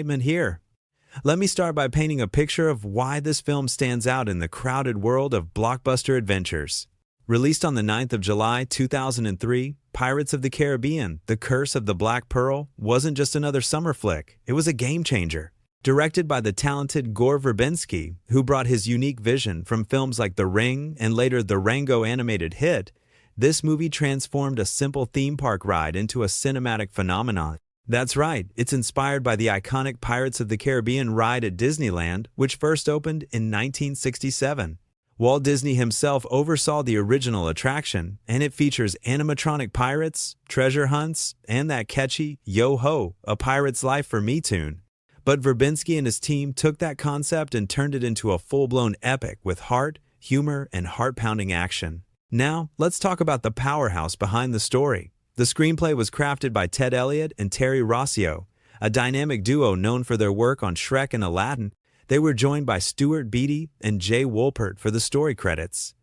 Here. Let me start by painting a picture of why this film stands out in the crowded world of blockbuster adventures. Released on the 9th of July 2003, Pirates of the Caribbean: The Curse of the Black Pearl wasn't just another summer flick, it was a game changer. Directed by the talented Gore Verbinski, who brought his unique vision from films like The Ring and later the Rango animated hit, this movie transformed a simple theme park ride into a cinematic phenomenon. That's right, it's inspired by the iconic Pirates of the Caribbean ride at Disneyland, which first opened in 1967. Walt Disney himself oversaw the original attraction, and it features animatronic pirates, treasure hunts, and that catchy Yo-Ho, A Pirate's Life for Me tune. But Verbinski and his team took that concept and turned it into a full-blown epic with heart, humor, and heart-pounding action. Now, let's talk about the powerhouse behind the story. The screenplay was crafted by Ted Elliott and Terry Rossio, a dynamic duo known for their work on Shrek and Aladdin. They were joined by Stuart Beattie and Jay Wolpert for the story credits.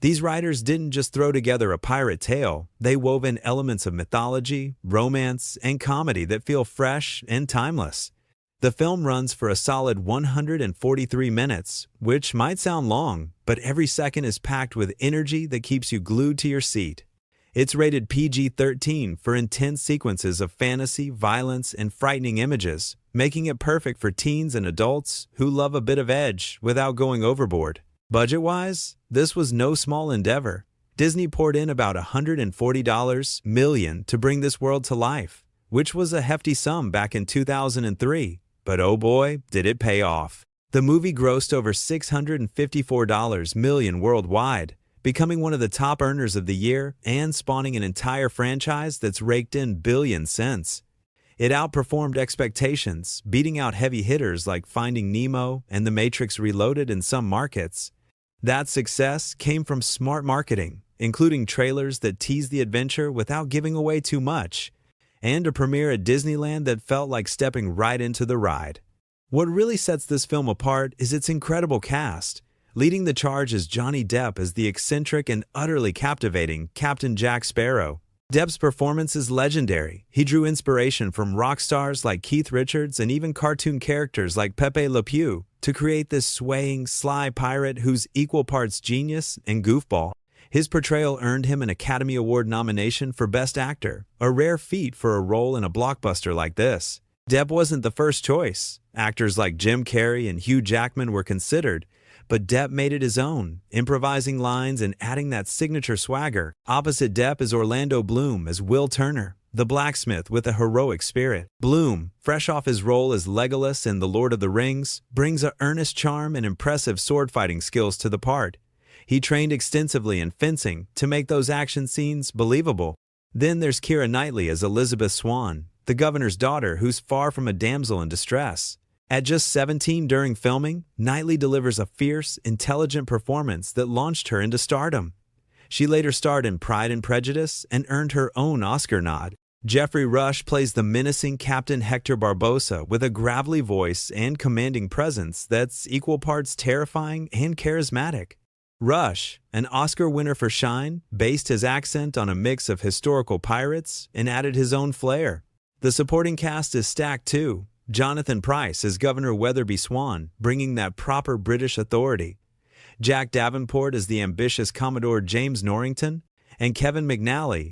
These writers didn't just throw together a pirate tale, they wove in elements of mythology, romance, and comedy that feel fresh and timeless. The film runs for a solid 143 minutes, which might sound long, but every second is packed with energy that keeps you glued to your seat. It's rated PG-13 for intense sequences of fantasy, violence, and frightening images, making it perfect for teens and adults who love a bit of edge without going overboard. Budget-wise, this was no small endeavor. Disney poured in about $140 million to bring this world to life, which was a hefty sum back in 2003. But oh boy, did it pay off. The movie grossed over $654 million worldwide, becoming one of the top earners of the year and spawning an entire franchise that's raked in billions since. It outperformed expectations, beating out heavy hitters like Finding Nemo and The Matrix Reloaded in some markets. That success came from smart marketing, including trailers that teased the adventure without giving away too much, and a premiere at Disneyland that felt like stepping right into the ride. What really sets this film apart is its incredible cast. Leading the charge is Johnny Depp as the eccentric and utterly captivating Captain Jack Sparrow. Depp's performance is legendary. He drew inspiration from rock stars like Keith Richards and even cartoon characters like Pepe Le Pew to create this swaying, sly pirate who's equal parts genius and goofball. His portrayal earned him an Academy Award nomination for Best Actor, a rare feat for a role in a blockbuster like this. Depp wasn't the first choice. Actors like Jim Carrey and Hugh Jackman were considered, but Depp made it his own, improvising lines and adding that signature swagger. Opposite Depp is Orlando Bloom as Will Turner, the blacksmith with a heroic spirit. Bloom, fresh off his role as Legolas in The Lord of the Rings, brings an earnest charm and impressive sword-fighting skills to the part. He trained extensively in fencing to make those action scenes believable. Then there's Keira Knightley as Elizabeth Swann, the governor's daughter who's far from a damsel in distress. At just 17 during filming, Knightley delivers a fierce, intelligent performance that launched her into stardom. She later starred in Pride and Prejudice and earned her own Oscar nod. Geoffrey Rush plays the menacing Captain Hector Barbossa with a gravelly voice and commanding presence that's equal parts terrifying and charismatic. Rush, an Oscar winner for Shine, based his accent on a mix of historical pirates and added his own flair. The supporting cast is stacked too. Jonathan Pryce as Governor Weatherby Swan, bringing that proper British authority. Jack Davenport as the ambitious Commodore James Norrington, and Kevin McNally